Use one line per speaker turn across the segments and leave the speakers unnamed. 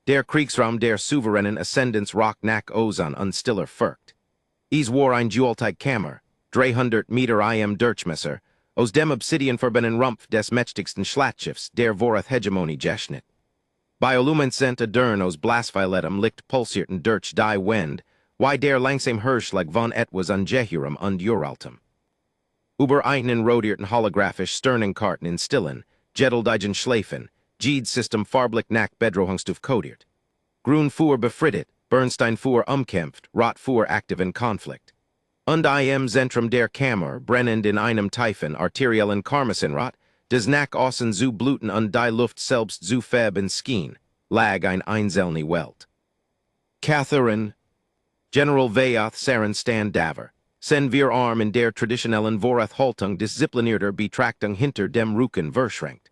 Der Kriegsraum der souveränen Ascendance rock nach Ozan unstiller Furcht. Is war ein Dualteig Kammer, 300 Meter im Durchmesser, aus dem Obsidian verbenen Rumpf des mächtigsten Schlachtschiffs der Vorath Hegemonie geschnit. Bioluminescent Adern aus Blasvioletum licht pulsierten durch die Wind, wie der langsam Hirschlag von etwas Ungeheurem und Uraltem. Über einen rodierten holographisch Sternenkarten in Stillen, Jeddeldigen Schläfen, System farblich nach Bedrohungsstufe kodiert. Grun fuhr befrittet, Bernstein fuhr umkämpft, Rot fuhr aktiv in Konflikt. Und im Zentrum der Kammer, brennend in einem tiefen arteriellen Karmasinrot, des nach außen zu bluten und die Luft selbst zu feben schien, lag ein einzelne Welt. Catherine, General Veoth Saren Stand Daver, sen wir arm in der traditionellen Vorath Haltung disziplinierter Betrachtung hinter dem Rücken verschränkt.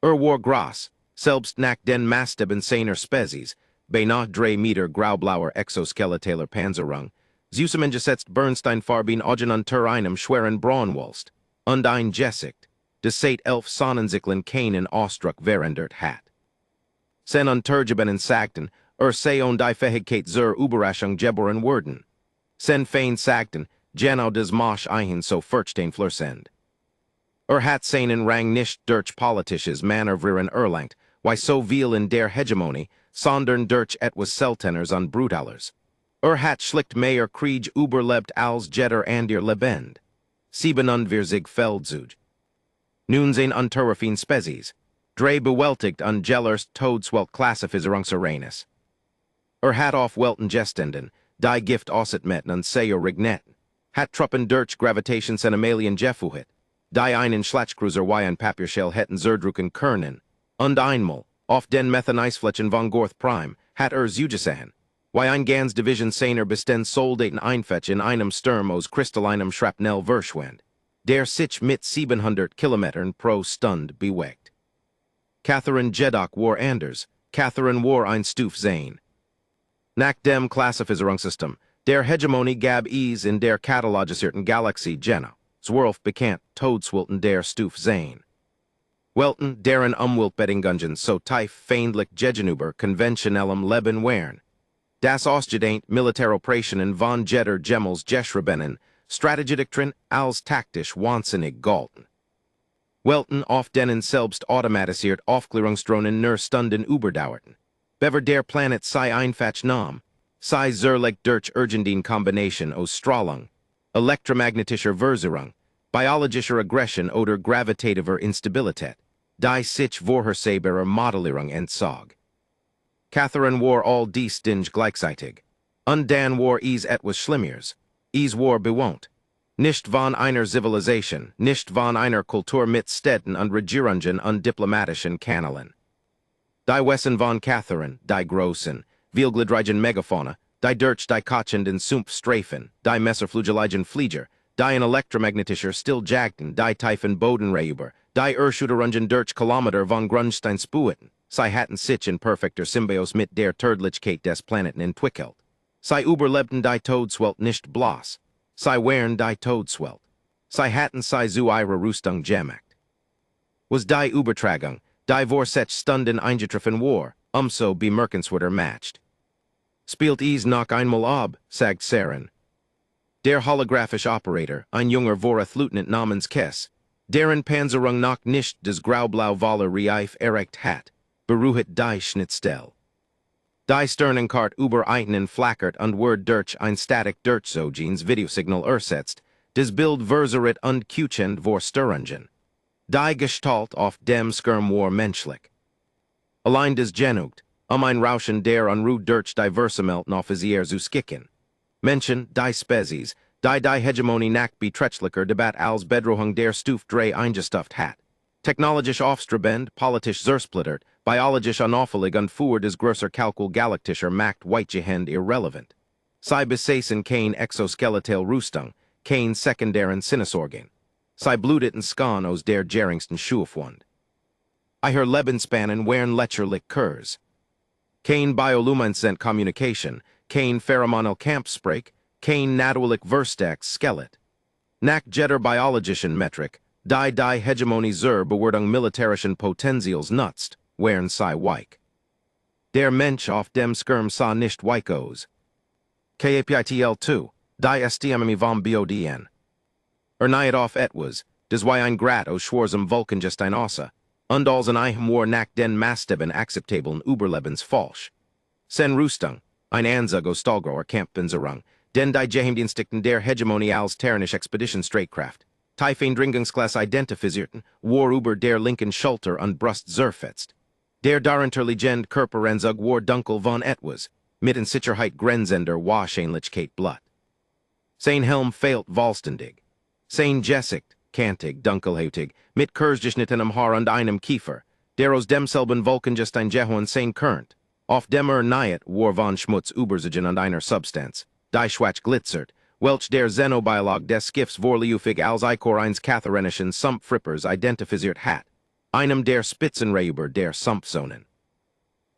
War Gras, selbst nach den Maßstäben seiner Spezies, beinahe 3 Meter graublauer exoskeletaler Panzerung, zusammengesetzt Bernsteinfarben Augen unter einem schweren Braunwulst, und ein Gesicht, des seit 11 Sonnensiklen keinen Ausdruck verandert hat. Sen untergebenen sagten, sei und die Fähigkeit zur Überraschung geboren worden. Sen fein sagten, genau des Mosch ein so verstehen flürsend. Hat seinen Rang nicht durch politisches Manövrieren erlangt, wie so viel in der Hegemonie, sondern durch etwas Selteners und Brutalers. Hat schlicht mehr Krieg überlebt als jeder ander lebend. 47 Feldzug. Nun sein unterwerfen Spezies, drei bewältigt und Gellers Todswelt Klassifizierungsserenes. Hat auf Welten gestenden, die Gift aussetmetten und Seher Rignetten. Hat Truppen durch Gravitations and Amalien Jeffuhit. Die einen Schlachtkruiser wie ein Papiershell hätten Zerdrucken können, und einmal, auf den Methaneisflächen von Gorth Prime, hat zugesehen, wie ein ganz Division seiner besten Soldaten einfetch in einem Sturm aus kristallinem Shrapnel verschwand, der sich mit 700 Kilometern pro Stunde bewegt. Catherine Jedoch war anders, Catherine war ein Stufe sein. Nach dem Klassifizierungssystem, der Hegemonie gab es in der katalogisierten Galaxie genau. Zwölf bekannt Todswilten der Stufe sein. Welten deren Umweltbedingungen so tief feindlich gegenüber konventionellem Leben wären. Das ausgedehnte Militäroperationen von jeder Gemmels Geschriebenen, Strategiediktrin als taktisch wahnsinnig galten. Welten auf denen selbst automatisiert Aufklärungsdrohnen nur Stunden überdauerten. Bever der Planet sei einfach nahm, sei zerlich durch Urgendine Kombination aus Strahlung, elektromagnetischer Verzerung, biologischer Aggression oder gravitativer Instabilität, die sich vorhersehbarer Modellierung entzog. Catherine war all dies Dinge gleichzeitig. Und dann war es etwas Schlimmeres. Es war bewohnt. Nicht von einer Zivilisation, nicht von einer Kultur mit Städten und Regierungen und diplomatischen Kanälen. Die Wesen von Catherine, die großen, vielgliedrigen Megafauna, die durch die kochenden Sumpfstreifen, die messerflugeligen Flieger, die in elektromagnetischer Stilljagden, die tiefen Bodenreiber, die Erschütterungen durch Kilometer von Grundstein spuiten, sie hatten sich in perfekter Symbiose mit der Tödlichkeit des Planeten entwickelt. Sie überlebten die Todswelt nicht bloß, sie wären die Todswelt. Sie hatten sie zu ihrer Rüstung gemacht. Was die Übertragung, die vor 6 Stunden eingetroffen war, so bemerkenswerter matcht. Spielt es noch einmal ab, sagt Saren. Der holographische Operator, ein junger Vorath-Leutnant namens Kess, deren Panzerung noch nicht des graublau-voller Reif erreicht hat, beruhet die Schnittstelle. Die Sternenkart über einen flackert und wird durch ein Static Durchzogens Videosignal ersetzt, des Bild verzerret und kuchend vor Störungen. Die Gestalt auf dem Skirm war menschlich. Allein des Genugt, ein Rauschen der unruht durch die Versamelten auf Isier zu skicken. Menschen, die Spezies, die Hegemonie nach beträchtlicher Debatt als Bedrohung der Stufe 3 eingestufft hat. Technologisch aufstrebend, politisch zersplittert, biologisch unauffällig und für des größer Kalkul galaktischer Macht weitgehend irrelevant. Sie besaßen kein exoskeletal Rüstung, kein sekundären Sinnesorgan. Sie bluteten Skan aus der geringsten Schufwand. Ihre Lebensspannen wären lächerlich kurz. Kein bioluminescent Communication, kein pheromonal Kampfsprech, kein natürlich Verstax Skelet. Nach jeder biologischen Metrik, die Hegemonie zur Bewertung militärischen Potenzials nutzt, wären sie weich. Der Mensch auf dem Skirm sa nicht Wycos. KAPITL2, die STMMI vom BODN. Niet auf etwas, des wie ein Grat o Schwarzem Vulkangestein außer, und als ein Eichem war nach den Maßstäben akzeptablen Überlebens falsch. Sen Rüstung, ein Anzug o Stahlgroer Kampfpanzerung, den die Geheimdienstlichen der Hegemonie als Terranisch Expedition Straitkraft, Typhoon Dringungsklasse identifizierten, war über der linken Schulter und Brust zerfetzt. Der darunter Legend Körperanzug war dunkel von etwas, mit in Sicherheit Grenzender wahrscheinlichkeit Blut. Sein Helm fehlt vollständig. Sein Gesicht, kantig, dunkelhäutig, mit kurzgeschnittenem Haar und einem Kiefer, der aus demselben Vulkangestein Jehoen sein Current. Auf dem Niet war von Schmutz übersiegen und einer Substanz, die schwach glitzert, welch der Xenobiolog des Skiffs vorliefig als Eikor eins Katherinischen Sumpffrippers identifiziert hat, einem der Spitzenräuber der Sumpfzonen.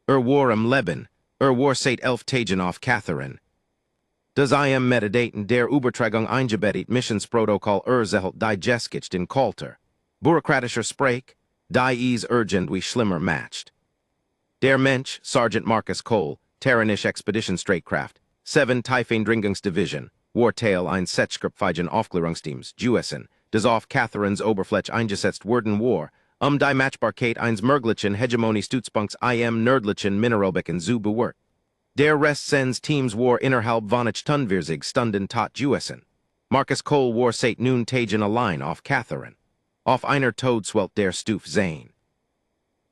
War am Leben, war seit 11 Tagen auf Catherine. Das im Metadaten der Übertragung eingebettet Missionsprotokoll zählt die Geskitcht in Kalter, bürokratischer Sprech, die is urgent wie schlimmer matcht. Der Mensch, Sergeant Marcus Cole, Terranisch Expedition Straitkraft, 7 Typhoon Dringungsdivision, Wartail ein Setschkripfeigen Aufklärungsteams, Juessen, des auf Catherine's Oberfläche eingesetzt wurden war, die Matchbarkeit eins möglichen Hegemonie Stützpunkts im nördlichen Mineralbecken zu bewirkt. Der Rest sens Teams war innerhalb von Tunvirzig Stunden tot Juessen. Marcus Cole war seit nun Tagen allein auf Catherine. Auf einer Todswelt der Stufe sein.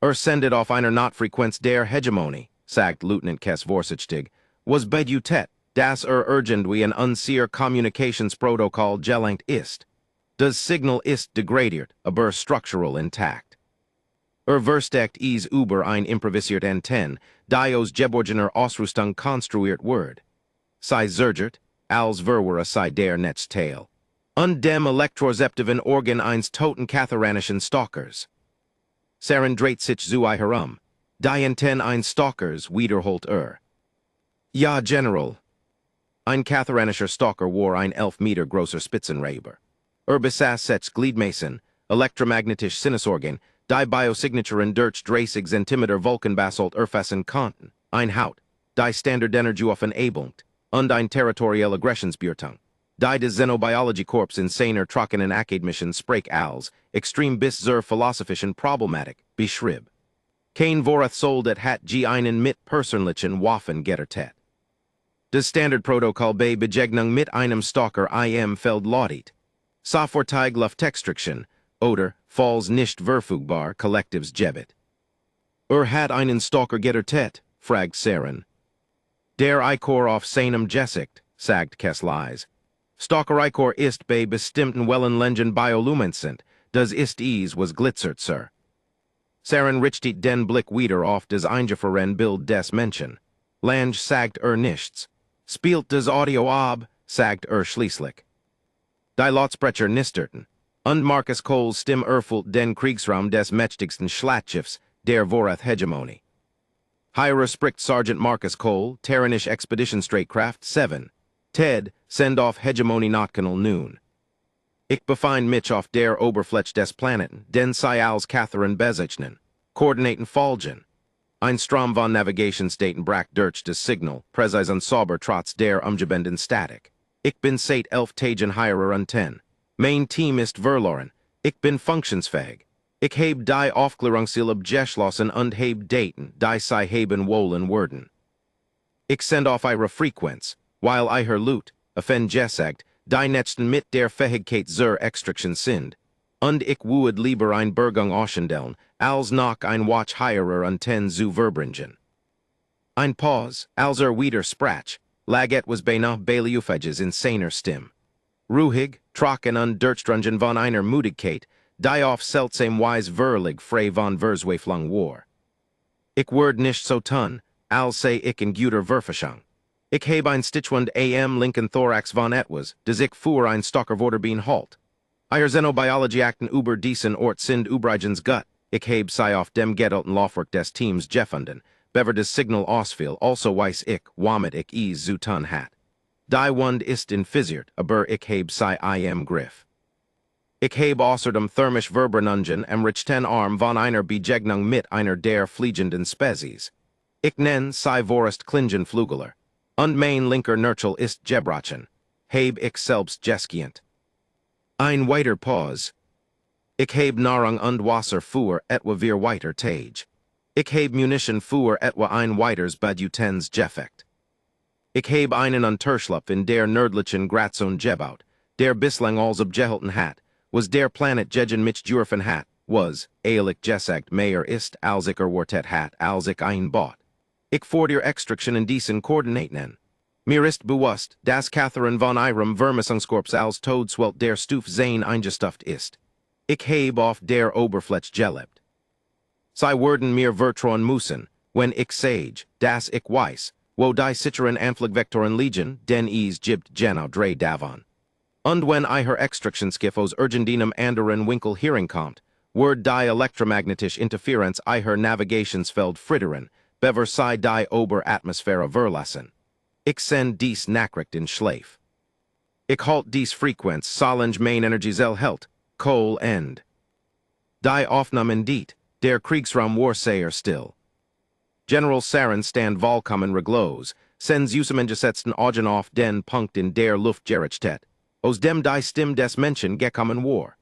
Sendet auf einer Notfrequenz der Hegemonie, sagt Lieutenant Kess Vorsichtig, was bedutet, das urgent wie ein unsicher Communicationsprotokoll gelangt ist. Das Signal ist degradiert, aber structural intact. Versteckt is über ein improvisiert Antenne, die aus geborgener Ausrüstung konstruiert wird. Sei zergert, als verwere sei der Netzteil. Und dem elektrozeptiven Organ eins toten Catharanischen Stalkers. Saren dreht sich zu herum, die Antenne eins Stalkers wiederholt Ja, General. Ein Catharanischer Stalker war ein 11 Meter großer Spitzenräuber. Besaß sechs Gliedmaßen, elektromagnetisch Sinnesorgan, die Biosignaturen durch 30 Zentimeter Vulkanbasalt erfassen konnten, ein Haut, die Standardenergie enabelt, und ein territorielle Aggressionsbeurtung, die des Xenobiology-Korps in seiner trockenen Akademischen Sprech als extrem bis zur philosophischen Problematik beschrieb. Kein Vorath soldat hat einen mit persönlichen Waffen gettertet. Das Standardprotokoll bei Begegnung mit einem Stalker im Feld lautet, Sofort Luftestriction, oder, falls nicht verfügbar, Kollektivs gebet. Hat einen Stalker gettertet, fragt Saren. Der Eikor auf seinem Gesicht, sagt Kessleis. Stalker Eikor ist bei bestimmten Wellenlängen bioluminescent, das ist was glitzert, Sir. Saren richtet den Blick wieder auf das eingefrorene Bild des Menschen. Lange sagt nichts. Spielt das Audio ab, sagt schließlich. Die Lautsprecher nisterten, und Marcus Cole's Stimme erfüllt den Kriegsraum des mächtigsten Schlachtschiffs der Vorath Hegemonie. Hier spricht Sergeant Marcus Cole, Terranisch Expedition Straitkraft 7. Ted, send auf Hegemonie Notkanal nun. Ich befind mich auf der Oberfläche des Planeten, den sei als Catherine bezeichnen. Koordinaten folgen. Ein Strom von Navigationsdaten brack durch das Signal, präzise und sauber trotz der umgebenden Statik. Ich bin seit 11 Tagen hier und 10. Mein Team ist verloren. Ich bin funktionsfähig. Ich heb die Aufklärungsziel abgeschlossen und heb Daten, die sei haben wollen werden. Ich send auf ihre Frequenz, weil ihr Loot, gesagt, die Netzten mit der Fähigkeit zur Extraction sind. Und ich would lieber ein Bergung ausstellen, als noch ein Watch hierer und 10 zu verbringen. Ein Pause, als wieder sprach, lag etwas beinahe Beliufages in seiner Stimme. Ruhig, trocken und durchdrungen von einer Müdigkeit, die auf seltsam Weise verlig frei von Verzweiflung war. Ich werd nicht so tun, als sei ich in guter Verfassung. Ich heb ein Stichwund linken Thorax von etwas, des ich fuhr ein Stalker Vorderbeen halt. Ihr Xenobiology-Akten über diesen Ort sind übrigens gut, ich heb sei auf dem gedelten Laufwerk des Teams gefunden, bever des Signal ausfiel, also weiß ich, womit ich zu tun hat. Die Wund ist infisiert, aber ich heb sei im Griff. Ich heb außerdem thermisch Verbrenungen richten Arm von einer Begegnung mit einer der fliegenden Spezies. Ich nen sei vorest klingen Flugeler. Und mein linker Nurchel ist Gebrachen. Habe ich selbst geskient. Ein weiter Pause. Ich habe Nahrung und Wasser für etwa wir weiter Tage. Ich habe Munition für etwa ein weiters Badutens Gefecht. Ich habe einen Unterschlupf in der nördlichen Gratzone gebaut, der bislang als abgehalten hat, was der Planet gegen mich dürfen hat, was, eilig gesagt mehr ist, als ich erwartet hat, als ich einbaut. Ich vor der Extraction in diesen Koordinaten. Mir ist bewusst, dass Catherine von Ihrem Vermissungskorps als Todswelt der Stufe sein eingestuft ist. Ich habe auf der Oberfläche gelebt. Sie werden mir vertrauen müssen, wenn ich sage, dass ich weiß, wo die sicheren Anflugvektoren liegen, denn es gibt genau drei davon. Und wenn ihr Extraktionsschiff aus irgendeinem anderen Winkel hereinkommt, wird die elektromagnetische Interferenz ihr Navigationsfeld frittern, bever sie die Oberatmosphäre verlassen. Ich send dies Nachricht in Schlaf. Ich halt dies Frequenz solange mein Energiezell hält, Kohl end. Die Aufnahmen diet, der Kriegsraum war sehr still. General Saren stand vollkommen reglos, sends Usemengesetzten Augen auf den Punkt in der Luft gerichtet, aus dem die Stimme des Menschen gekommen war.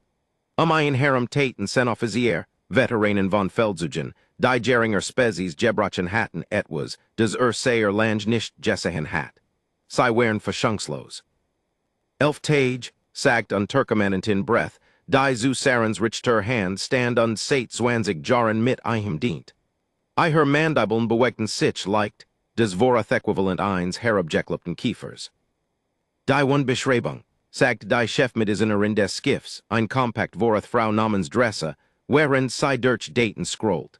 Ein Herem Taten sen Offizier, Veteranen von Feldzugen, die Geringer Spezies Gebrachen hatten etwas, des sehr lang nicht gesehen hat. Sie wären fassungslos. 11 Tage, sagt un Turkomanen Breath, die zu Sarens Richter Hand stand un seit 20 Jahren mit ihm dient. Ihr Mandibeln bewegten sich leicht, des Vorath-Äquivalent eins herabgeklubten Kiefers. Die Beschreibung, sagt die Chefmedizinerin des Skiffs, ein Kompakt Vorath-Frau namens Dresse, wherein sie durch Daten scrollt.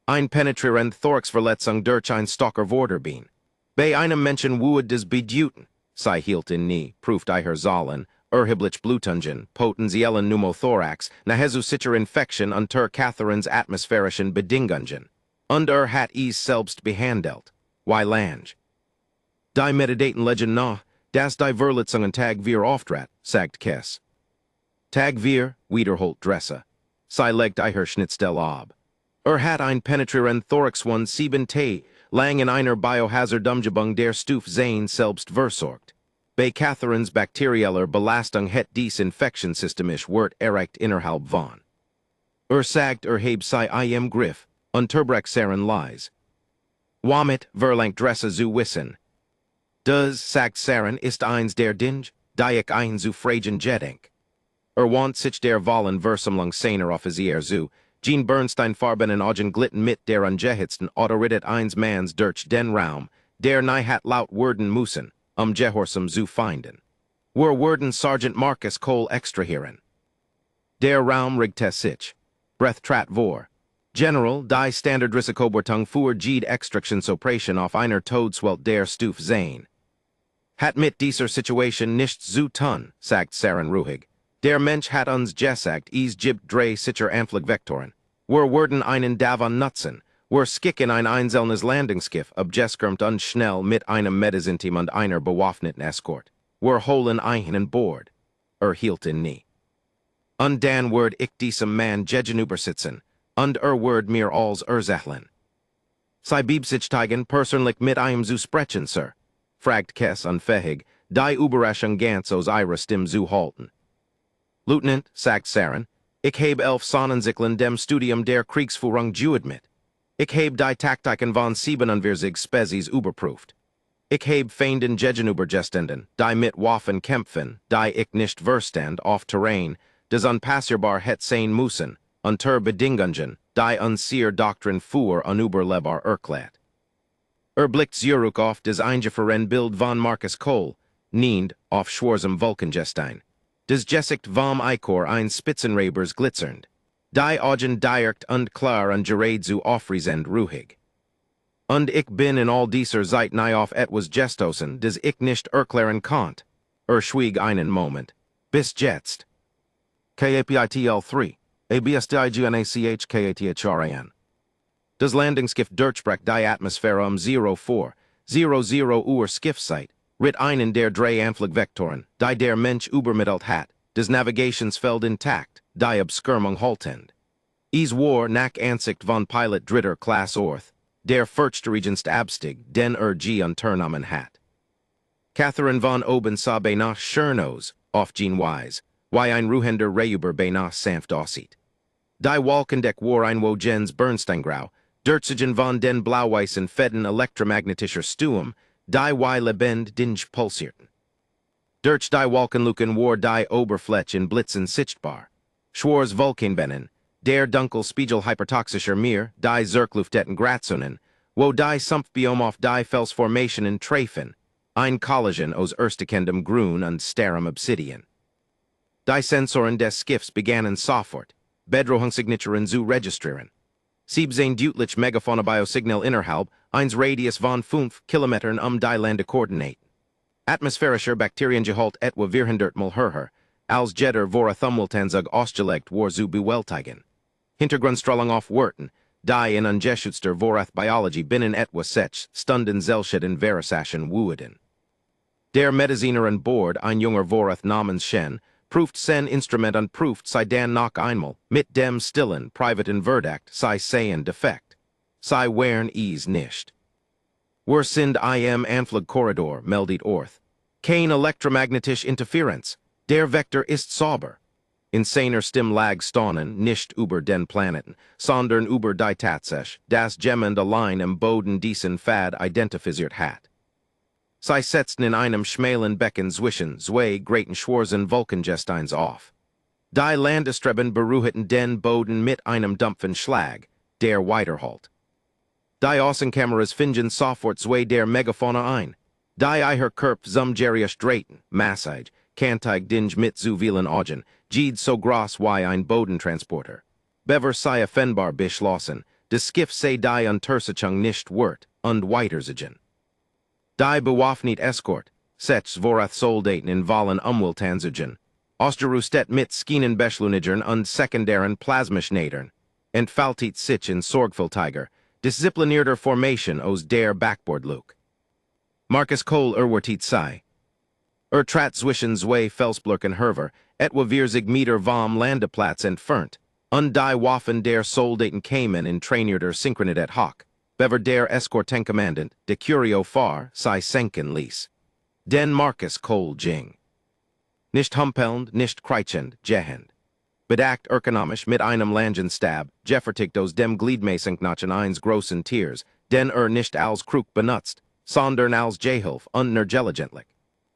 Ein penetrierend Thoraxverletzung durch ein Stalker Vorderbeen. Bei einem Menschen wued des Beduten, sie hielt in nie, prüft ihr Zahlen, erheblich Blutungen, potenziellen Pneumothorax, nahezu sicher Infection unter Catherine's atmosphärischen Bedingungen. Und hat es selbst behandelt. Wie lange? Die Medidaten legen nach, dass die Verletzungen Tag wir auftrat, sagt Kess. Tag wir, wiederholt Dresse. Sie legt ihr Schnittstell ab. Hat ein penetrierend Thorax von 7 T, lang in einer Biohazardumgebung der Stufe sein selbst versorgt. Bei Catherine's bakterieller Belastung het dies Infektionssystemisch wird erreicht innerhalb von. Sagt heb sei im Griff, Unterbrechseren lies. Womit verlangt Dresse zu wissen. Sagt Saren ist eins der Dinge, die ich ein zu fragen gedenk. Want sich der Wallen versumlung seiner Offizier zu, Jean Bernstein farbenen Augen glitten mit der ungehitzten Autoritet eins Manns durch den Raum, der nie hat laut werden müssen, Gehorsam zu finden. Werden Sergeant Marcus Cole extrahieren. Der Raum rigte sich. Breath trat vor. General, die Standardrisikobertung für jede Extraktionsoperation auf einer Todswelt der Stufe sein. Hat mit dieser Situation nichts zu tun, sagt Saren ruhig. Der Mensch hat uns gesagt, es gibt drei sicher Anflugvektoren. Werden einen davon nutzen. Skicken ein einzelnes Landungsschiff, abgeskermt und schnell mit einem Medizinteam und einer bewaffneten Escort. Holen einen Bord. Hielten nie. Und dann werd ich diesem Mann gegenüber sitzen, und werd mir als erzählen. Sie beabsichtigen persönlich mit ihm zu sprechen, Sir, fragt Kess unfähig, die Überraschung ganz aus ihrer Stimme zu halten. Lieutenant, sagt Saren, ich habe 11 Sonnensiklen dem Studium der Kriegsführung mit. Ich habe die Taktiken von 47 Spezies überprüft. Ich habe Feinden gegenübergestanden, die mit Waffen kämpfen, die ich nicht verstand auf Terrain, des unpassierbar het sein müssen, unter Bedingungen, die unser Doktrin für unüberlebbar erklärt. Blickt zurück auf des eingefroren Bild von Marcus Cole, niend auf schwarzem Vulkangestein. Des Gesicht vom Eikor ein Spitzenrebers glitzernd. Die Augen direkt und klar und gerade zu aufriesend ruhig. Und ich bin in all dieser Zeit nie auf etwas gestoßen, des ich nicht erklären konnt. Schwieg einen Moment. Bis jetzt. KAPITL 3. ABSDIGNACHKATHRAN. Das Landungsschiff durchbrach die Atmosphäre 04:00 Uhr Schiffszeit, ritt einen der drei Anflugvektoren, die der Mensch übermittelt hat, das Navigationsfeld intakt, die Abskirmung haltend. Es war nach Ansicht von Pilot dritter Class Orth, der Furchtregenst Abstig, den G unternahmen hat. Catherine von Oben sah benach Schernos, auf Jean Wise, wie ein Ruhender Reuber benach sanft aussieht. Die Walkendeck war ein Wogens Bernsteingrau, Dirtzigen von den Blauweißen Feden elektromagnetischer Stuum, die wie lebend dinge pulsierten. Durch die Wolkenluken war die Oberfläche in Blitzen sichtbar. Schwarz Vulkanbenen, der dunkel Spiegel hypertoxischer Meer, die Zerkluftetten Gratzonen, wo die Sumpfbiom auf die Felsformationen treffen, ein Collagen aus erstekendem Grün und starem Obsidian. Die Sensoren des Skiffs begannen sofort, Bedrohungssignaturen zu registrieren. 17 deutlich Megaphone Biosignal innerhalb, eins Radius von 5 Kilometern die Landekoordinaten. Atmosphärischer Bakteriengehalt etwa 400 mal höher, als jeder vora Thumwiltanzug ausgelegt war zu bewältigen. Hintergrundstrahlung auf Wörten, die in ungeschützter Vorath Biology binnen etwa 6 Stunden Zellschäden Verisaschen wueden. Der Mediziner an Bord, ein junger Vorath namens Shen, prüft sein Instrument und prüft sei dann noch einmal, mit dem stillen, privaten Verdacht, sei seien defekt. Sei wären nicht. Wir sind im Anflugkorridor, meldet Orth. Kein elektromagnetische Interferenz. Der Vektor ist sauber. In seiner Stimmlag staunen, nicht über den Planeten, sondern über die Tatsache, das jemand allein im Boden diesen Pfad identifiziert hat. Sie setzten in einem schmalen Becken zwischen zwei greiten schwarzen Vulkangesteins auf. Die Landestreben beruhten den Boden mit einem dumpfen Schlag, der weiterholt. Die Außenkameras fingen sofort zwei der Megaphone ein. Die Eiher Körp zum Gerius Drayton, Massage, Kantig Dinge mit zu vielen Augen, Jed so groß wie ein Bodentransporter. Bever sei offenbar beschlossen, des Skiff sei die Untersuchung nicht wert, und weiterziehen. Die bewaffnet Escort, sechs Vorath Soldaten in Wallen Umweltanzugern, Osterustet mit Schienenbeschleunigern und sekundären Plasmaschneidern, entfaltet sich in Sorgfältiger, disziplinierter Formation aus der Backbordluke. Marcus Cole erwartet sei. Trat zwischen zwei Felsblöcken herver, etwa 40 Meter vom Landeplatz entfernt, und die Waffen der Soldaten kämen in trainierter Synchronität hoch, bever der Eskortenkommandant, de Curio far, sei senken ließ. Den Marcus Cole ging. Nicht humpelnd, nicht kreichend, gehend. Bedacht ökonomisch mit einem Langenstab, jeffertigt aus dem Gliedmaßenknochen eins großen Tiers, den nicht als Krug benutzt, sondern als Gehilf und nergeligentlich.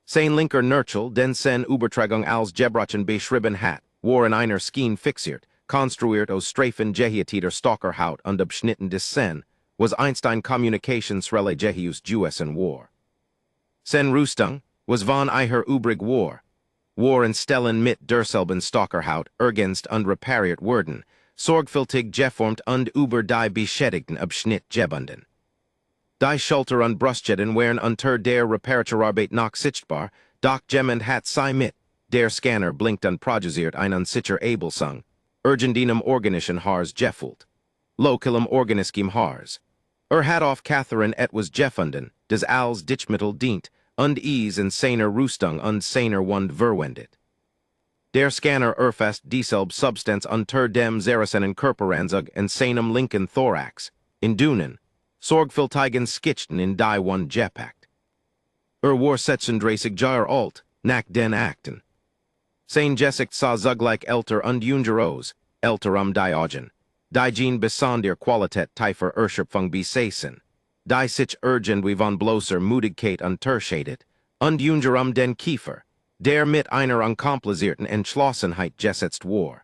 Sein linker Nurchel, den sen Übertragung als Gebrochen beschrieben hat, war in einer Skin fixiert, konstruiert aus Streifen Gehiatiter Stalkerhaut und abschnitten des Sen, was Einstein Kommunikationsrelay Jehius Juessen war. Sen Rüstung, was von Eiher übrig war in Stellen mit derselben Stalkerhaut, ergänzt und repariert worden, sorgfältig geformt und über die beschädigten Abschnitt gebunden. Die Schulter und Brustschäden wären unter der Reparaturarbeit noch sichtbar, doch jemand hat sei mit, der Scanner blinkt und produziert ein unsicher Abelsung, urgendinem organischen Haars gefühlt. Lokilem organiskim Haars. Hat auf Catherine etwas gefunden, das als Ditchmittel dient, und in seiner Rüstung und seiner Wund verwendet. Der Scanner erfasst dieselbe Substanz unter dem Saracenen Körperanzug in seinem linken Thorax, in Dünen, sorgfältigen Skitchten in die Wund gepackt. War 36 Jahre alt, nach den Akten. Sein Gesicht sah zugleich älter und jünger aus, älter die Augen. Die Jean besonder Qualität tiefer Erschöpfung besessen. Die sich wie von bloßer Müdigkeit unterscheidet, und jünger den Kiefer, der mit einer unkomplizierten Entschlossenheit gesetzt war.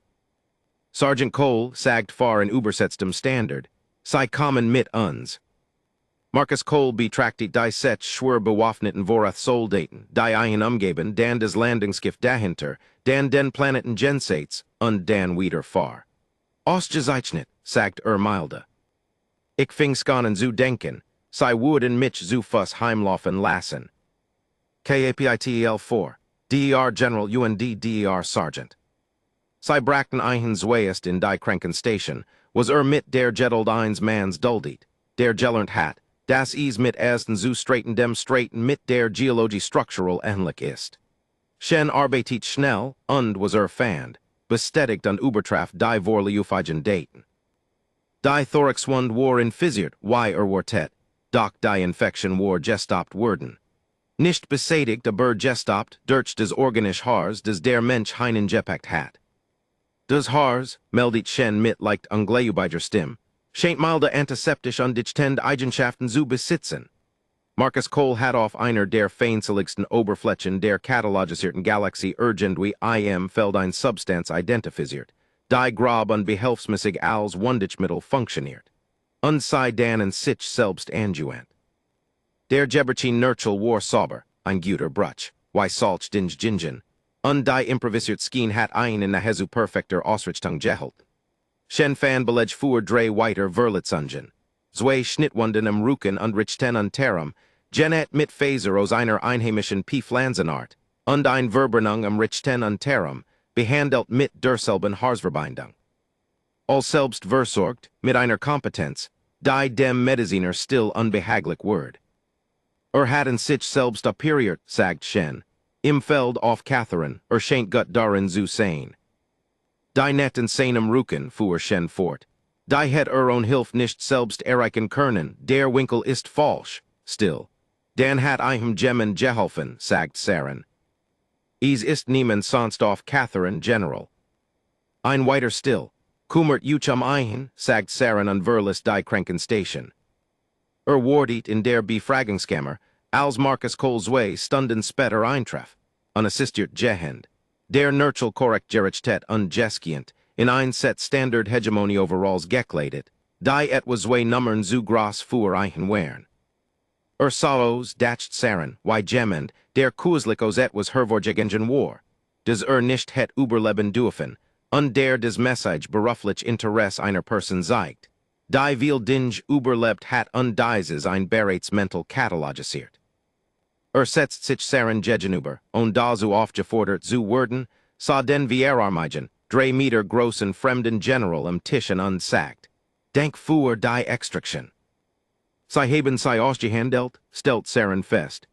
Sergeant Cole sagt vor in übersetztem Standard, sei kommen mit uns. Marcus Cole betrachtet die sechs schwer bewaffneten Vorath Soldaten, die einen umgeben, dan des Landungsgift dahinter, dan den Planeten Gensates, und dan wieder far. Ausgezeichnet, sagt milde. Ich fing scannen zu denken, sei wurden mich zu fuss heimlaufen lassen. KAPITEL 4, DER General UND DER Sergeant. Sei brachten einen zweiest in die Krankenstation, was mit der Getteld eins Mans duldet, der gelernt hat, das mit ersten zu straighten dem straighten mit der Geologie structural ähnlich ist. Shen arbeitet schnell, und was fand, bestätigt und übertraf die vorliufigen Daten. Die thoraxwund war in Physiert, y Wartet, Doc die Infection war gestopt worden. Nicht besadigt a Bird gestopt, durch des Organisch Haars des der Mensch heinen Gepakt hat. Des Haars, meldet Shen mit leicht Ungleubiger Stimm, scheint milde antiseptisch und dich tend Eigenschaften zu besitzen. Marcus Cole hat auf einer der feinseligsten Oberflächen der katalogisierten Galaxie irgendwie im Feld ein Substanz identifiziert, die grob und behelfsmäßig als Wundichmittel funktioniert. Und sei dan und sich selbst angewandt. Der Geberchin Nurchel war sauber, ein guter Brutsch, wie solch dinge Gingen, und die improvisiert Skien hat einen nahezu perfekter Ausrichtung gehelt. Shen fan beleg fuhr drei weiter Verlitzungen. Zwei Schnittwunden am Rücken und Richten und Terum, Genet mit Phaser aus einer einheimischen Pflanzenart, und ein Verbindung am Richten und Terum, behandelt mit derselben Haarsverbindung. All selbst versorgt, mit einer Kompetenz, die dem Mediziner still unbehaglich word. Hatten sich selbst aperiert, sagt Shen, im Feld auf Catherine, scheint gut darin zu sein. Die netten seinem Rücken, fuhr Shen fort. Die het own Hilf nicht selbst erreichen können, der Winkel ist falsch, still. Dan hat ihm Gemmen geholfen, sagt Saren. Ist niemand sonst auf Catherine General. Ein weiter still. Kummert uchum ein, sagt Saren und Verlis die Krankenstation. Wardet in der Befragungskammer, als Marcus Coles Way stunden später eintreff, unassistiert gehend. Der Nurchel korrekt gerichtet und geskient, in ein Set Standard Hegemony Overalls gekleidet, die etwas zwei Nummern zu gross für ein Wern. Salos dacht Saren, wie gemend, der Kurslikos etwas hervorgegen war, des nicht het überleben dürfen, und der des Message beruflich Interesse einer Person zeigt, die viel dinge überlebt hat und dieses ein bereits mental katalogisiert. Setzt sich Saren gegenüber, und dazu aufgefordert zu werden, sa den Vierarmigen, 3 Meter großen fremden General am Tischen und sagt, Denk für die Extraction. Sie haben sie ausgehandelt, stellt Saren fest.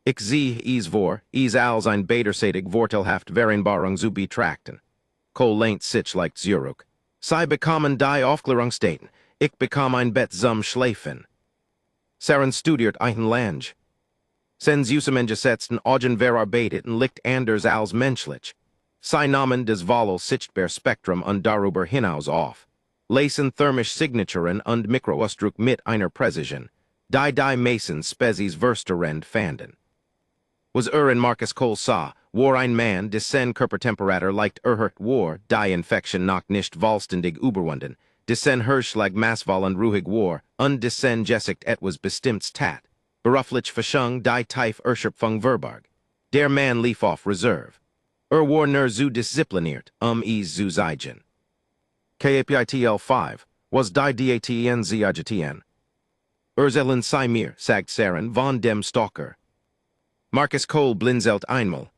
Ich sehe vor, als ein beiderseitig vorteilhaft Vereinbarung zu betrachten. Cole lehnt sich leicht zurück. Sie bekommen die Aufklärungsdaten, ich bekomme ein Bett zum Schläfen. Saren studiert ein Lange. Sens Usemengesetzten Augen verarbeiteten liegt anders als menschlich. Sie nahmen des Vollel sichtbar Spektrum und darüber hinaus auf. Lesen thermisch Signaturen und Mikroausdruck mit einer Präzision, die Mason Spezies Versterend fanden. Was in Marcus Cole sah, war ein Mann, dessen Körpertemperatur leicht erhöht war, die Infektion noch nicht vollständig überwunden, dessen Hirschlag massvoll und ruhig war, und dessen Gesicht etwas Bestimmtes tat, beruflich Verschung die Tief Erschöpfung verbarg. Der Mann lief auf Reserve. War nur zu diszipliniert, es zu zeigen. KAPITL 5, was die DATN ZIGTN. Zelin Simir, sagt Saren von dem Stalker. Marcus Cole blinzelt einmal.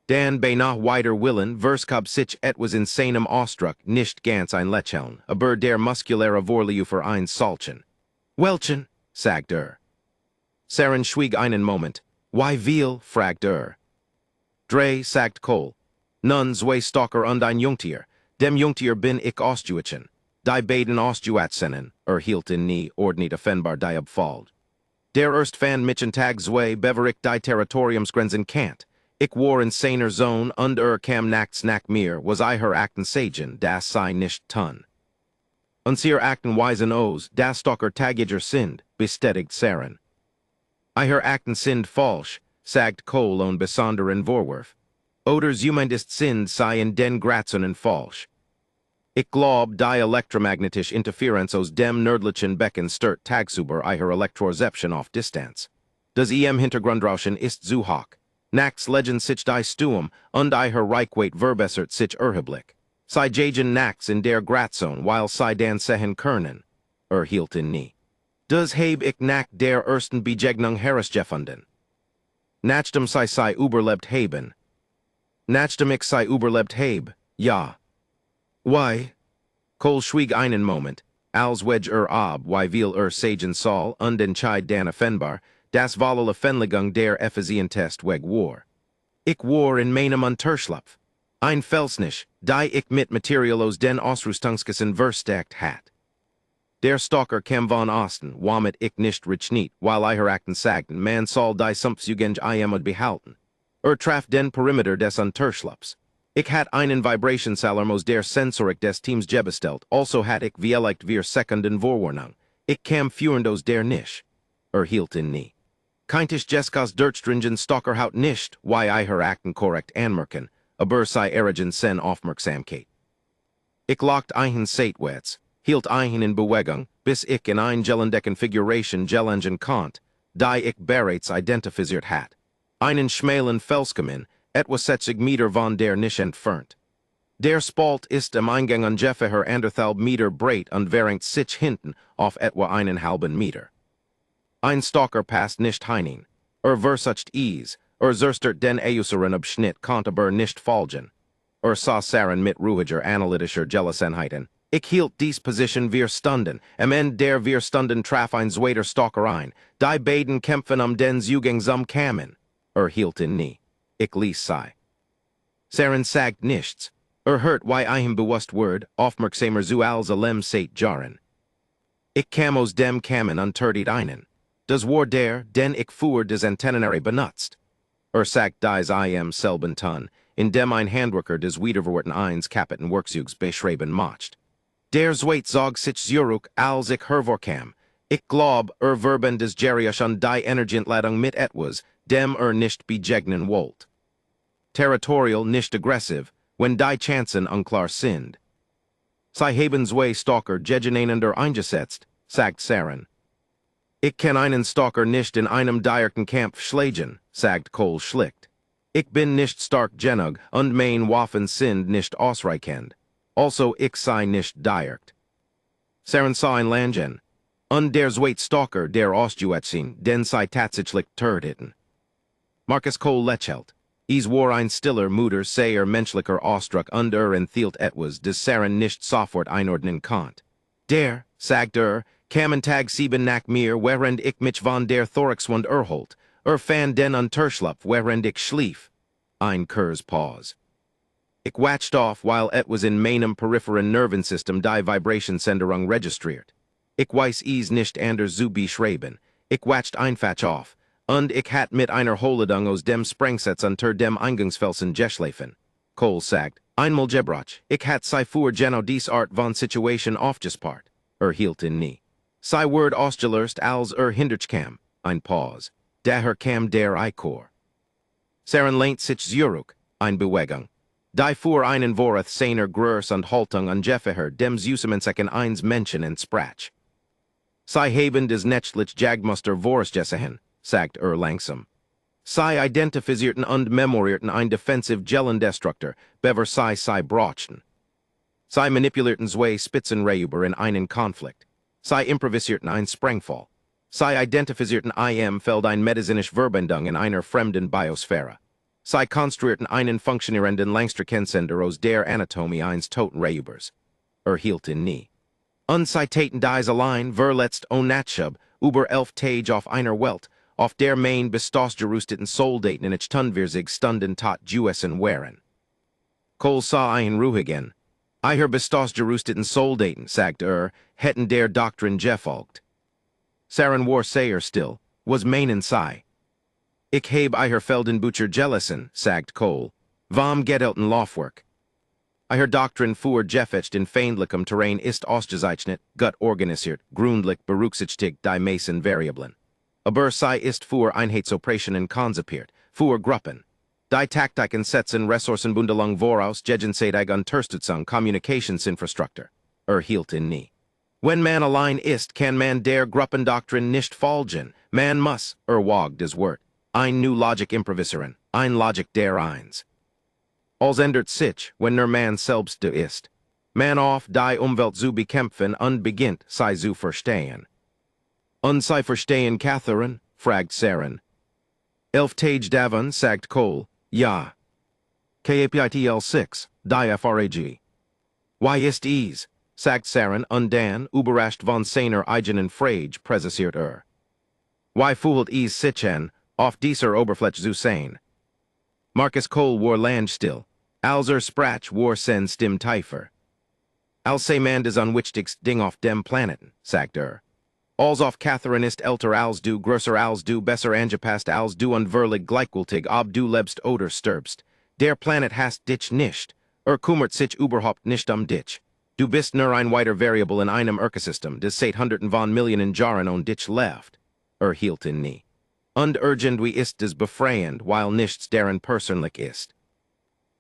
Dan beinahe weiter willen, verskab sich etwas in seinem Ausdruck nicht ganz ein Lächeln, aber der muskuläre Vorlieu für ein Solchen. Welchen, sagt Saren schwieg einen Moment. Wie viel, fragt Drei, sagt Cole. Nun zwei Stalker und ein Jungtier. Dem Jungtier bin ich Ostjuitchen. Die beiden Ostjuatsenen, hielten nie ordnit offenbar die abfalled. Der erst fan mich Tag zwei beverik die Territoriumsgrenzen kant. Ich war in seiner Zone und kam nachts nach mir, was I her Akten sagen, das sei nicht tun. Uns hier Akten weisen aus, das Stalker tagiger sind, bestätigt Saren. I her Akten sind falsch, sagt Cole und besonderen Vorwurf. Oder zumindest sind sei in den Grationen falsch. Ich glaub, die elektromagnetische Interferenz aus dem nördlichen Becken stört tagsüber ihre Elektroreception auf Distanz. Das Hintergrundrauschen ist zu hoch. Nachts legen sich die Stuum und ihre Reichweite verbessert sich erheblich. Sie jagen nachts in der Grazone, weil sie dann sehen können. Hielten nie. Das heb ich nach der ersten Begegnung herausgefunden. Nachdem sei überlebt haben. Nachdem ich sei überlebt heb, ja. Why? Cole schwieg einen Moment, als wedge ab, wie viel sagen soll, und entscheid dan offenbar, das volle Fenlegung der Effizientest weg war. Ich war in meinem Unterschlupf. Ein Felsnisch, die ich mit Material aus den Ausrüstungsgessen verstärkt hat. Der Stalker kam von Osten, womit ich nicht rich niet, while I her acten sagten, man soll die Sumpfzugenge I am od behalten. Traf den Perimeter des Unterschlupps. Ich hat einen Vibrationsalarmos der Sensorik des Teams gebestelt, also hat ich vielleicht wir Sekunden Vorwarnung. Ich kam führendos der Nisch. Hielt in nie. Keintisch Jeskas Dirtstringen Stalker haut nicht, why I her acten korrekt anmerken, aber sei erigen sen aufmerksamkeit. Ich locked eichen Satwets, hielt eichen in Bewegung, bis ich in ein Gellendeck-Configuration Gellengen kont, die ich bereits identifiziert hat. Einen schmalen Felskemin, etwas 60 Meter von der Nisch entfernt. Der Spalt ist am Eingang ungefähr 1,5 Meter breit und während sich hinten auf etwa 1,5 Meter. Ein Stalker passt nicht hinein, versucht ease, zerstört den Euseren Abschnitt konnte aber nicht folgen. Sah Saren mit ruhiger analytischer Gelassenheiten. Ich hielt dies Position wir stunden, am Ende der wir stunden traf ein zweiter Stalker ein, die beiden kämpfen den Zugang zum Kamin. Hielt in nie. Ich ließ sei. Saren sagt nichts. Hört wie einem bewusst word, aufmerksamer zu als allem seit Jaren. Ich kam aus dem Kamin untertet einen. Das war der, den ich fuhr des Antennenary benutzt. Sagt dies I am selben tun, in dem ein Handwerker des wiederverworten eins Kapiten Workzugs beschreiben mocht. Der zweit zog sich zurück, als ich hervorkam. Ich glaub, verben des Gerius und die Energientladung mit etwas, dem nicht begegnen wollt. Territorial nicht aggressiv, wenn die Chancen unklar sind. Sie haben zwei Stalker gegeneinander eingesetzt, sagt Saren. Ich kann einen Stalker nicht in einem direkten Kampf schlagen, sagt Cole schlicht. Ich bin nicht stark genug und mein Waffen sind nicht ausreichend. Also ich sei nicht direkt. Saren sah ein Langen. Und der zweit Stalker der Ostjuetzin, den sei tatsächlich tödeten. Marcus Cole lächelt. Is war ein stiller Mutter sehr menschlicher Ausdruck und enthielt etwas, des Saren nicht sofort einordnen konnt. Der, sagt kamen Tag 7 nach mir, während ich mich von der Thoraxwund erholt, fan den Unterschlupf, während ich schlief. Ein Kurz Pause. Ich watched off, while etwas in meinem peripheren Nervensystem die Vibrationssenderung registriert. Ich weiß nicht anders zu beschreiben. Ich watched einfach off, und ich hat mit einer Holedung aus dem Sprengsatz unter dem Eingangsfelsen geschlafen. Cole sagt, einmal gebrach, ich hat sei für genau dies Art von Situation aufgespart. Hielt in nie. Sei word ausgelöst als hinderkam, ein Pause. Daher kam der Eikor. Saren lehnt sich zurück, ein Bewegung. Die für einen Vorrath seiner Größe und Haltung ungefähr dem Zusammensetzen eins Menschen entsprach. Sei haben des netzlich Jagmuster Vorgesehen, sagt langsam. Sei identifizierten und memorierten ein defensive Gellendestruktor, bever sei brochten. Sei manipulierten zwei Spitzenreuber in einen Konflikt. Sei improvisierten ein Sprengfall. Sei identifizierten feld ein medizinisch Verbindung in einer fremden Biosphäre. Sei konstruierten einen funktionierenden Langstreckensender aus der Anatomie eines toten Reubers. Hielt in nie. Und sei taten dies allein, verletzt Onatschub, über 11 Tage auf einer Welt, auf der Main bestos gerusteten Soldaten in ich Tunvirzig stunden tot Juessen wären. Cole sah ein ruhigen. Eiher bestos gerusteten Soldaten, sagt hätten der Doktrin gefolgt. Saren war sehr still, was meinen sei. Ich habe eiher Feldenbucher gelassen, sagt Cole. Vom gedelten Laufwerk. Eiher Doktrin fuhr gefetcht in feindlichem Terrain ist ausgezeichnet, gut organisiert, grundlich berücksichtigt die Mason Variablen. Aber sei ist für Einheitsoperationen konzipiert, für Gruppen. Die Taktiken setzen Ressourcenbundelung voraus gegenseitig Unterstützung Kommunikationsinfrastruktur. Hielt in nie. Wenn man allein ist, kann man der Gruppendoktrin nicht folgen. Man muss, wagt das Wort, ein new Logik improvisieren, ein Logik der Eins. Als ändert sich, wenn man selbst ist. Man auf die Umwelt zu bekämpfen und beginnt, sei zu verstehen. Und sei verstehen, Catherine? Fragt Saren. 11 Tage davon, sagt Cole. Ja. KAPITL 6, die FRAG. Why ist ease? Sagt Saren und dann, überrascht von seiner eigenen Frage, präsentiert Why fühlt ease sich an, auf dieser Oberfläche zu sein? Marcus Cole war landstill, als sprach war sen Stimm tiefer. Als say man des unwichtigst ding auf dem Planeten, sagt Als auf Catherine ist älter als du, größer als du, besser angepasst als du und verlig gleichgültig ob du lebst oder stirbst. Der Planet hast dich nicht. Kümmert sich überhaupt nicht dich. Du bist nur ein weiter Variable in einem Ökosystem, des seit Hunderten von Millionen Jahren und dich left. Hielt ihn nie. Und irgendwie ist des befreiend, weil nichts deren persönlich ist.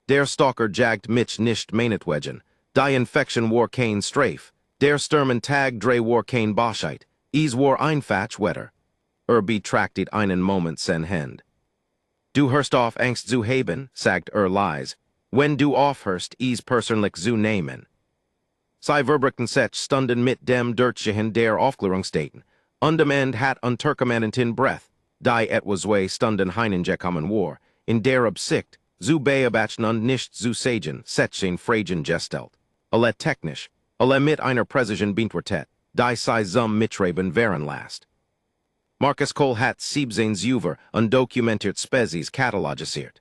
Der Stalker jagt mich nicht meinetwegen. Die Infection war kein Strafe. Der Sturmen Tag drei war kein Boschheit. Is war einfach Wetter. Betrachtet einen Moment sen Hend. Du hörst auf Angst zu haben, sagt lies. Wenn du aufhörst, is persönlich zu nehmen. Sei Verbrichten sech stunden mit dem Dirtgehen der Aufklärungsstaten. Dem End hat unterkommenen Breath. Die etwas way stunden heinengekommen war. In der Absicht, zu beobachten und nicht zu sagen, setchen fragen gestellt. Alle technisch, alle mit einer Präzision beantwortet. Die sei zum Mitreben wären last. Marcus Cole hat 17 Uver undokumentiert Spezies katalogisiert.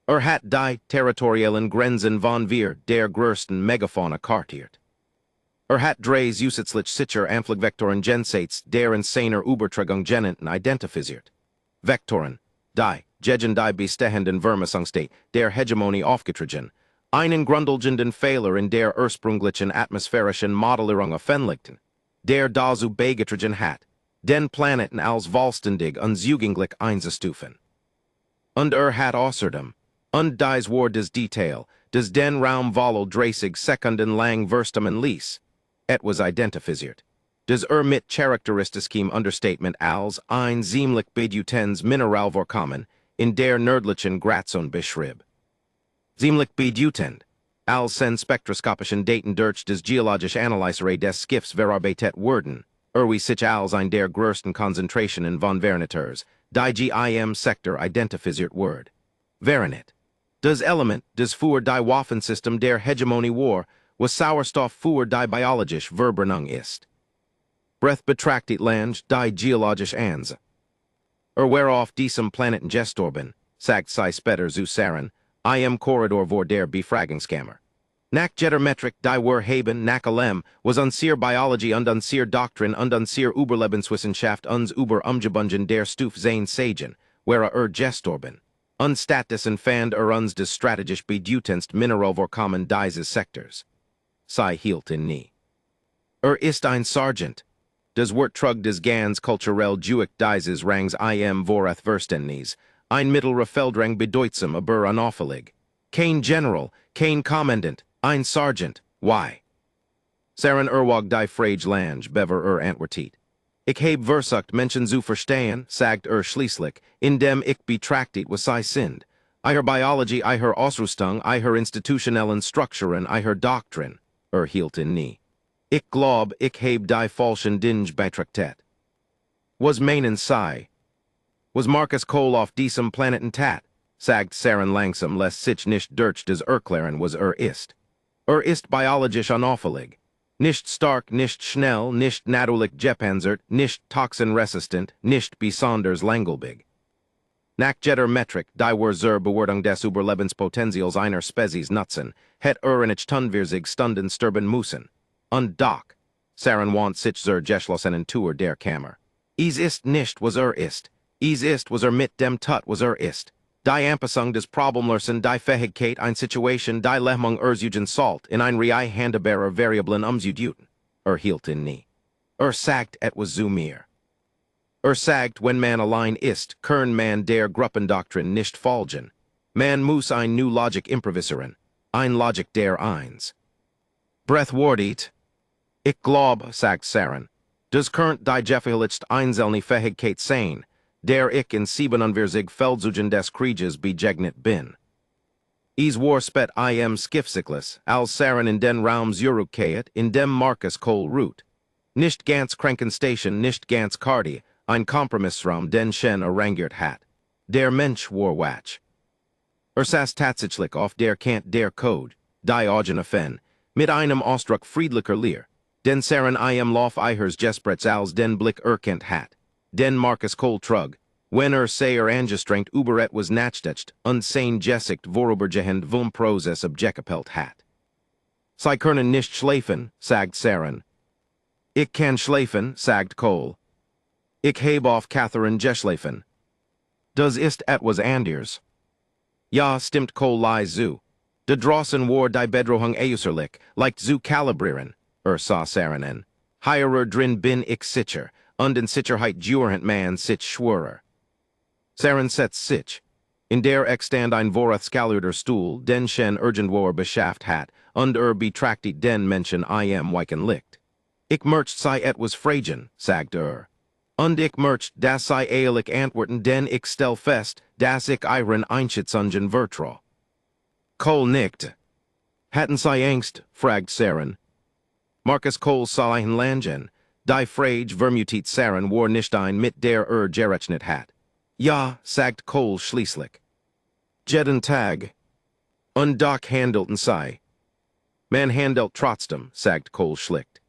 Hat die territorialen Grenzen von wir der größten Megafauna kartiert. Hat dreis zusätzlich sicher Anflugvektoren Gensates der insaner Übertragung genenten identifiziert. Vektoren, die, gegen die bestehenden Vermessungsstate der Hegemonie aufgetragen, einen grundlegenden Fehler in der ursprünglichen atmosphärischen Modellierung offenlegten, der dazu beigetragen hat, den Planeten als vollständig und zugänglich einzustufen. Und hat außerdem, und dies war das Detail, des den Raum volo 30 Sekunden lang verstamen ließ, etwas identifiziert. Des mit charakteristischem Understatement als ein ziemlich bedutens Mineral vorkommen, in der nördlichen Grazon beschrieb. Ziemlich bedutend, als sen spektroskopischen Daten durch des geologisch Analysere des Skiffs verarbeitet wurden, wie sich als ein der größten Konzentrationen von Vernitters, die GIM-Sektor identifiziert wurd. Verenit. Das Element des für die Waffensystem der Hegemonie war, was Sauerstoff für die biologisch Verbrennung ist. Breath betrachtet Lange die geologisch Ans. Whereof diesem Planeten gestorben, sagt sei später zu Saren, im Korridor vor der Befragungskammer. Nach jetter Metrik die haben nach allem, was unser Biologie und unser Doktrin und unser Überlebenswissenschaft uns über umgebunden der Stufe sein sagen, where gestorben. Status entfand uns des strategisch bedeutendst Mineral vorkommen dieses Sektors. Sei hielt in nie. Ist ein Sergeant. Das Wort trug des Gans kulturell Jewick dieses Rangs im Voreth Verständnis, ein mittlerer Feldrang bedeutsam aber unauffällig. Kein General, kein Kommandant, ein Sergeant, why? Saren wag die Frage Lange, bever antwortet. Ich heb versucht Menschen zu verstehen, sagt schließlich, indem ich betrachtet was sei sind. Ihre Biologie, ihre Ausrüstung, ihre institutionellen Strukturen, ihre Doktrin, hielt in nie. Ich glaub, ich heb die falschen Dinge betrachtet. Was meinen sei? Was Marcus Cole auf diesem Planeten tat? Sagt Saren langsam, lest sich nicht durch des erklären was ist. Ist biologisch unauffällig. Nicht stark, nicht schnell, nicht natürlich gepanzert, nicht toxinresistent, nicht besonders langlebig. Nach jetter Metrik, die war zur Bewertung des Überlebenspotentials einer Spezies nutzen, het in ich tunvirzig Stunden sterben müssen. Und doch, Saren want sich zur geschlossenen Tour der Kammer. Ist nicht was ist. Ist was mit dem tut was ist. Die Anpassung des Problemlösen die Fähigkeit ein Situation die Lehmung Eugen Salt in ein Rei handelbarer Variablen umzuduten. Hielt in nie. Sagt etwas zu mir. Sagt, wenn man allein ist, kern man der Gruppendoktrin nicht folgen. Man muss ein new Logik improvisieren. Ein Logik der Eins. Breath wordet. Ich glaub, sagt Saren. Das könnt die Jeffelicht einzelne Fähigkeit sein, der ich in 47 Feldzugen des Krieges begegnet bin. Is war spät im Skiffcyklus, als Saren in den Raum zurückkehrt, in dem Marcus Cole ruht. Nicht ganz Krankenstation, nicht ganz Cardi, ein Kompromissraum, den Shen arrangiert hat. Der Mensch war watch. Saß tatsächlich auf der Kant der Code, die Augen Fen, mit einem Ausdruck friedlicher Leer, den Saren im Lauf ihres Gesprächs als den Blick erkennt hat. Den Marcus Cole trug, wenn sei angestrengt über etwas nachdenkt, unsane gesicht vorübergehend vom Prozess abgekapelt hat. Sei können nicht schlafen, sagt Saren. Ich kann schlafen, sagt Cole. Ich heb auf Catherine geschlafen. Das ist etwas anders. Ja, stimmt Cole leise zu. De drossen war die Bedrohung äußerlich, leicht zu kalibrieren, sa Saren. Hierer drin bin ich sicher, und in Sicherheit jurend man sich schwörer. Saren setzt sich. In der Stand ein Vorratsskaluder Stuhl, den schen irgendwoer beschafft hat, und betrachtet den Menschen weichen licht. Ich mercht sei etwas fragen, sagt Und ich mercht, dass sei ehrlich antworten, denn ich stell fest, dass ich ihren Einschätzungen vertrau. Cole nickt. Hatten sei Angst, fragt Saren. Marcus Cole sah ein Langen. Die Frage vermutet Saren war nicht ein mit der gerechnet hat. Ja, sagt Cole schließlich. Jeden Tag. Und doch handelten sei. Man handelt trotzdem, sagt Cole schlicht.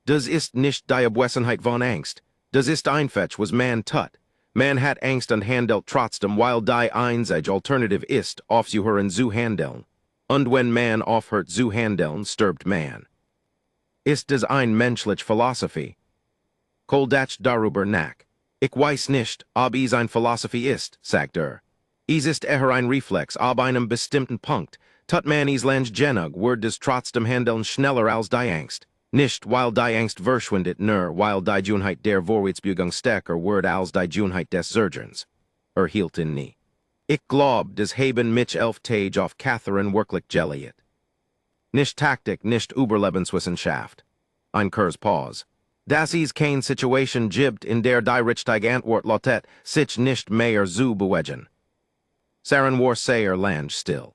Das ist nicht die Abwesenheit von Angst. Das ist einfach, was man tut. Man hat Angst und handelt trotzdem, weil die einzige Alternative ist, aufzuhören zu handeln. Und wenn man aufhört zu handeln, stirbt man. Ist das ein menschliche Philosophie? Cole dacht darüber nach. Ich weiß nicht, ob es ein Philosophie ist, sagt Es ist eher ein Reflex, ab einem bestimmten Punkt. Tut man es lang genug, wird das trotzdem handeln schneller als die Angst. Nicht, weil die Angst verschwindet, nur weil die Junheit der Vorwärtsbewegung stärker wird als die Junheit des Surgens. Hielt ihn nie. Ich glaub, das haben mich 11 Tage auf Catherine wirklich geliert. Nicht Taktik, nicht Überlebenswissenschaft. Ein kurz Pause. Das ist keine Situation gibt, in der die Richtige Antwort lautet, sich nicht mehr zu bewegen. Saren war sehr lang still.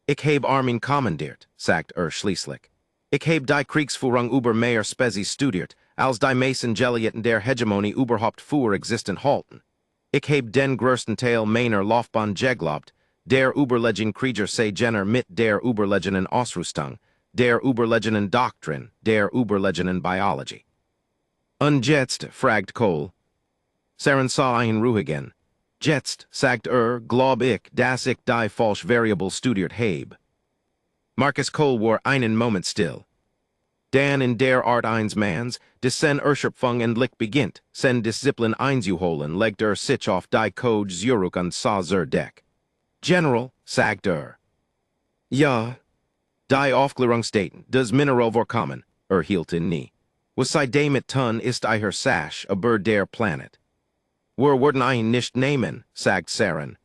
Ich heb Armin kommandiert, sagt schließlich. Ich heb die Kriegsführung über mehr Spezies studiert, als die Mason Gelieten der Hegemonie überhaupt für existent halten. Ich heb den größten Teil meiner Laufbahn geglaubt, der überlegenen Krieger sei Jenner mit der überlegenen Ausrüstung, der überlegenen Doktrin, der überlegenen Biologie. Und jetzt, fragt Cole. Saren sah ihn ruhigen. Jetzt, sagt glaub ich, dass ich die falsch Variable studiert heb. Marcus Cole war einen Moment still. Dan in der Art eins Mans, des sen Erschöpfung endlich beginnt, sen Disziplin einzuholen, legt sich auf die Code zurück und sah Deck. General, sagt Ja. Die Aufklärungsdaten, das Mineral vorkommen, hielt ihn nie. Was sei damit tun, ist ihr Sash, über der Planet. Wir würden ihn nicht nehmen, sagt Saren.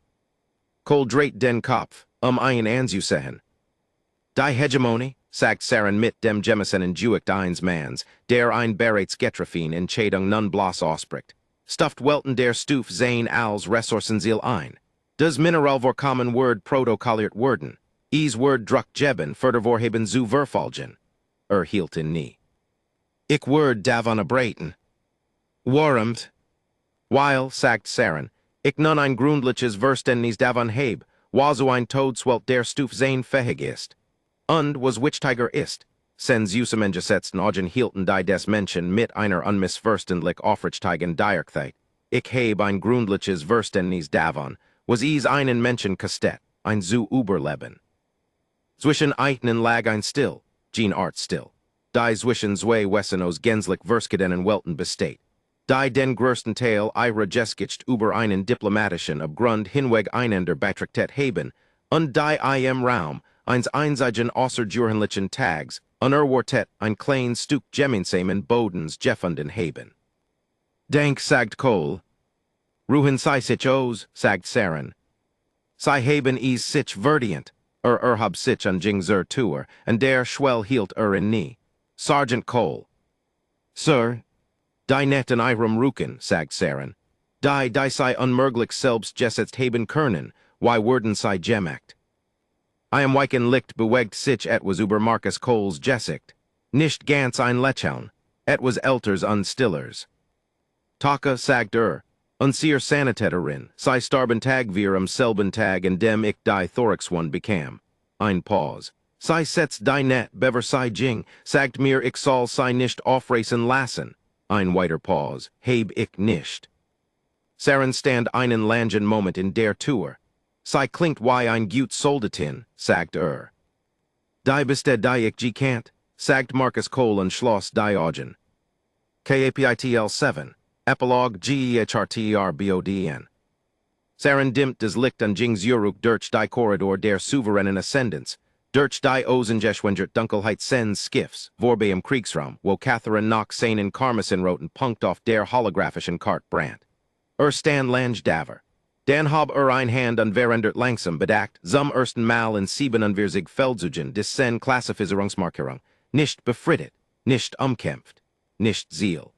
Cole dreht den Kopf, ihn anzusehen. Die Hegemonie, sagt Saren mit dem Jemison Juicht eins Mans, der ein bereits getroffen in Schädung nun bloß ausbricht. Stuft welten der Stufe sein als Ressourcenziel ein. Das Mineral vorkommen Word protokolliert werden. Is Word druck geben fördervorheben zu verfolgen. Hielt ihn nie. Ich Word davon abraten. Warmt. Weil, sagt Saren, ich nun ein grundliches Verständnis davon heb, wazu ein Todeswelt der Stufe sein fähig ist. Und was Wichtiger ist, sen Zusammengesetzten Augen hielten die des Menschen mit einer unmissverständlich aufrichtigen Diachkeit. Ich heb ein grundliches Verständnis davon, was is einen Menschen kostet, ein zu überleben. Zwischen einen lag ein Still, Jean Art still. Die zwischen zwei Wessen aus gänzlich verschiedenen Welten besteht. Die den größten Teil ihrer Geschichte über einen diplomatischen Abgrund hinweg einander betrachtet haben, und die im Raum, eins einzigen außergewöhnlichen Tags, unerwartet ein klein Stück gemeinsamen Bodens gefunden haben. Dank, sagt Cole. Ruhen sei sich aus, sagt Saren. Sei haben is sich verdient, hab sich an Jing Tour, und der Schwell hielt in nie. Sergeant Cole. Sir, die net in ihrem Rücken, sagt Saren. Die sei unmöglich selbst gesetzt haben können, why werden sei gemacht. I am weichen licht bewegt sich etwas über Marcus Coles Gesicht. Nicht ganz ein Lächeln, etwas älters unstillers. Taka sagt unsier Sanitäterin, sei starben Tag wir am selben Tag in dem ich die Thorax one bekam. Ein Pause. Sei setzt die net bever sei Jing, sagt mir ich soll sei nicht aufreißen lassen. Ein weiter Pause, heb ich nicht. Saren stand einen langen Moment in der Tour. Sei klingt wie ein gut Soldatin, sagt Die bested die ich G Kant, sagt Marcus Cole und Schloss die Augen. KAPITL 7, Epilogue GEHRTERBODN. Sarendimmt des Licht an Jings Uruk durch die Korridor der souveränen Ascendance, durch die Osengeschwendert Dunkelheit sens Skiffs, vorbei im Kriegsraum, wo Catherine nach seinen Karmasinroten Punkt auf der holographischen Kart Brand. Stan Lange Daver. Dan hab ein Hand an verendert langsam bedackt, zum ersten Mal in 47 Feldzugen des sen Klassifizierungsmarkierung, nicht befrittet, nicht umkämpft, nicht Ziel.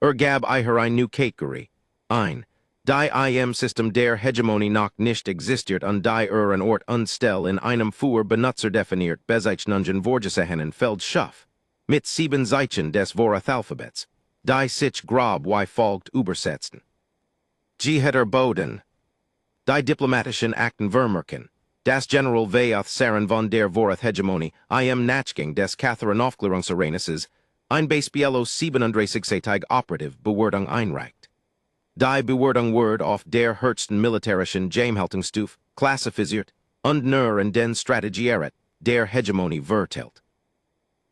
Gab ein new Kategorie, ein, die IM-System der Hegemonie noch nicht existiert und die an Ort unstell in einem für Benutzer definiert Bezeichnungen vorgesehenen Feld schaff, mit 7 Zeichen des Vorath-Alphabets, die sich grob wie folgt übersetzten. Heter Boden. Die diplomatischen Akten vermerken. Das General Veoth Saren von der Vorath Hegemonie, im Nachgang des Catherine-Aufklärungsereignisses, ein Beispielo 37-seitig Operative Bewertung einreicht. Die Bewertung wird auf der höchsten militärischen Geheimhaltungsstufe klassifiziert und nur in den Strategieret der Hegemonie verteilt.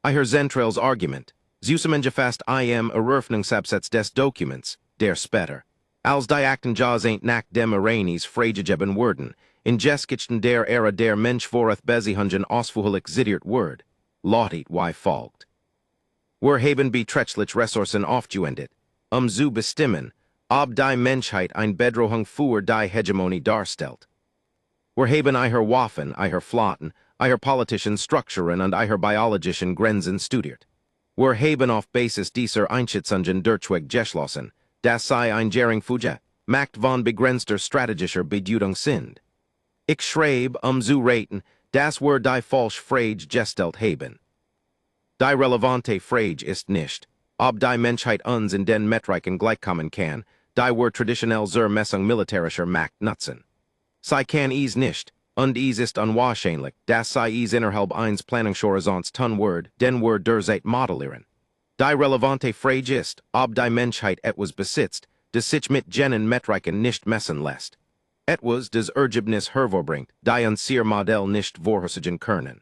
Ihr zentrales Argument, zusammengefasst im Eröffnungsabsatz des Dokuments, der später, als die Akten sind nach dem Ereignis freigegeben wurden, in Geschichten der Ära der Mensch vorath Beziehungen ausführlich zitiert wird, lautet wie folgt. Wir haben beträchtliche Ressourcen aufgewendet, zu bestimmen, ob die Menschheit ein Bedrohung für die Hegemonie darstellt. Wir haben ihre Waffen, ihre Flotten, ihre politischen Strukturen und ihre biologischen Grenzen studiert. Wir haben auf Basis dieser Einschätzungen durchweg geschlossen, dass sie ein geringfügige, Macht von begrenzter strategischer Bedeutung sind. Ich schreibe, zu raten, dass wir die falsche Frage gestellt haben. Die relevante Frage ist nicht, ob die Menschheit uns in den Metriken gleichkommen kann, die wir traditionell zur Messung militärischer Macht nutzen. Sie kann es nicht, und es ist unwahrscheinlich, dass sie es innerhalb eines Planungshorizonts tun wird, den wir derzeit modellieren. Die relevante Frage ist, ob die Menschheit etwas besitzt, das sich mit jenen Metriken nicht messen lässt. Etwas, das Ergebnis hervorbringt, die uns ihr Modell nicht vorhersagen können.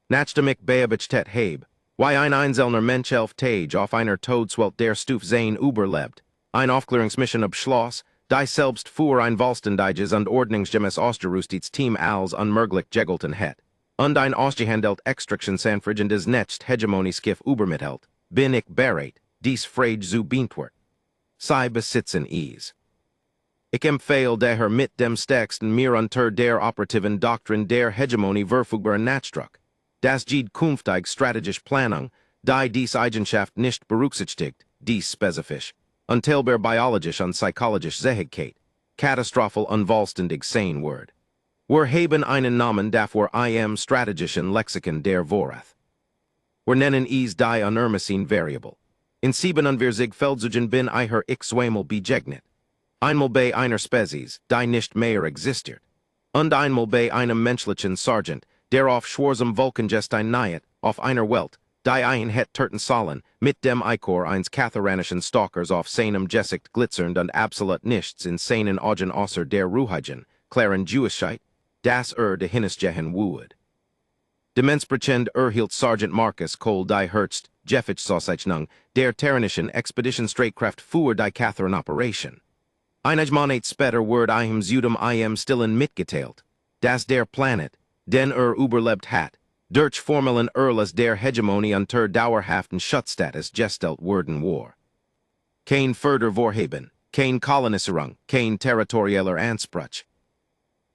Nachdem ich beobachtet habe, wie ein einzelner Mensch 11 Tage auf einer Todeswelt der Stufe sein überlebt, ein Aufklärungsmission abschloss, die selbst für ein vollständiges und ordnungsgemäß ausgerüstetes Team als unmöglich gegelten hat, und ein ausgehandelt Extraktionssanfrage in des Netzt Hegemonie-Skiff übermittelt, bin ich bereit, dies Frage zu beantworten. Sie besitzen es. Ich empfehle daher mit dem stärksten mir unter der operativen Doktrin der Hegemonie verfügbaren Nachdruck, dass jede künftige strategische Planung, die dies Eigenschaft nicht berücksichtigt, dies spezifisch, unteilbar biologisch und psychologisch Zähigkeit, katastrophal unvollständig sein wird. Wir haben einen Namen dafür im strategischen Lexikon der Vorath. Wir nennen es die unermessene Variable. In 47 Feldzugen bin ich ich zweimal begegnet. Einmal bei einer Spezies, die nicht mehr existiert. Und einmal bei einem menschlichen Sergeant, der auf schwarzem Vulkangestein nahet, auf einer Welt, die ein het töten sollen, mit dem Ichor eines katharanischen Stalkers auf seinem Gesicht glitzernd und absolut nichts in seinen Augen außer der Ruhigen, klaren Jewischkeit, das de Hinnisgehen wood. Dementsprechend erhielt Sergeant Marcus Cole die Herzt, Jeffich-Sauszeichnung, der Terranischen Expedition-Streitkraft für die Catherine-Operation. Einige Monate später wird ihm zudem im Stillen mitgeteilt, dass der Planet, den überlebt hat, durch formellen Erlass der Hegemonie unter dauerhaften Schutzstatus gestellt worden war. Kein further Vorhaben, kein Kolonisierung, kein territorieller Anspruch.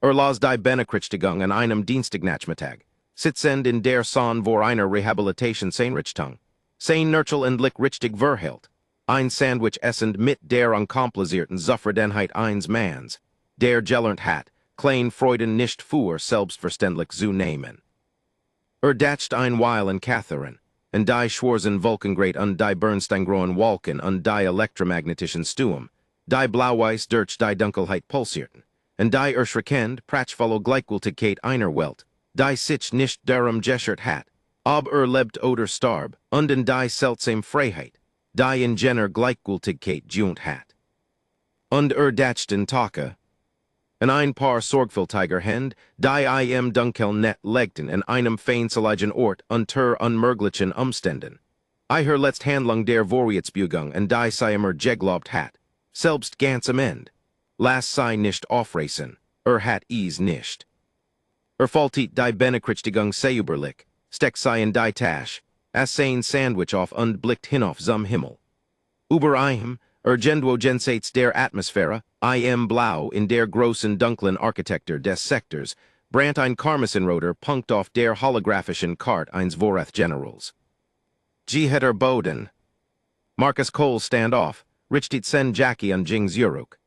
Erlass die Benachrichtigung an einem Dienstagnachmittag, sitzend in der Sonne vor einer Rehabilitationseinrichtung, sein Nurchel richtig verhält, ein Sandwich essend mit der unkomplizierten Zufriedenheit eines Manns, der gelernt hat, klein Freuden nicht für selbstverständlich zu nehmen. Dacht ein Weil in Catherine, und die schwarzen Vulkangrat und die Bernsteingroen Wolken und die elektromagnetischen Stuum, die Blauweiß durch die Dunkelheit pulsierten, und die erschreckend pratchvolle Gleichgültigkeit einer Welt, die sich nicht darum geschert hat, ob lebt oder starb, und in die seltsame Freiheit, die in jener Gleichgültigkeit geünt hat. Und dachten Taka, An ein paar Sorgfältiger Hend, die im Dunkel net legten en einem feindseligen Ort unter unmöglichen Umständen. I her letzt Handlung der Vorwärtsbewegung en die Siemer geglobt hat. Selbst ganz am End. Last sei nicht aufreißen, hat nicht. Faultit die Benekrichtigung Seüberlich, steck sei in die Tasch, as sein Sandwich auf und blickt hinauf zum Himmel. Über ihm, Genduo jenseits der Atmosphäre, im Blau in der großen dunklen Architektur des Sektors, brandt ein Karmasenroter punkt auf der holographischen Karte eines Vorrath-Generals. Heter Boden. Marcus Cole stand off, richtet sen Jackie an Jing Zuruk.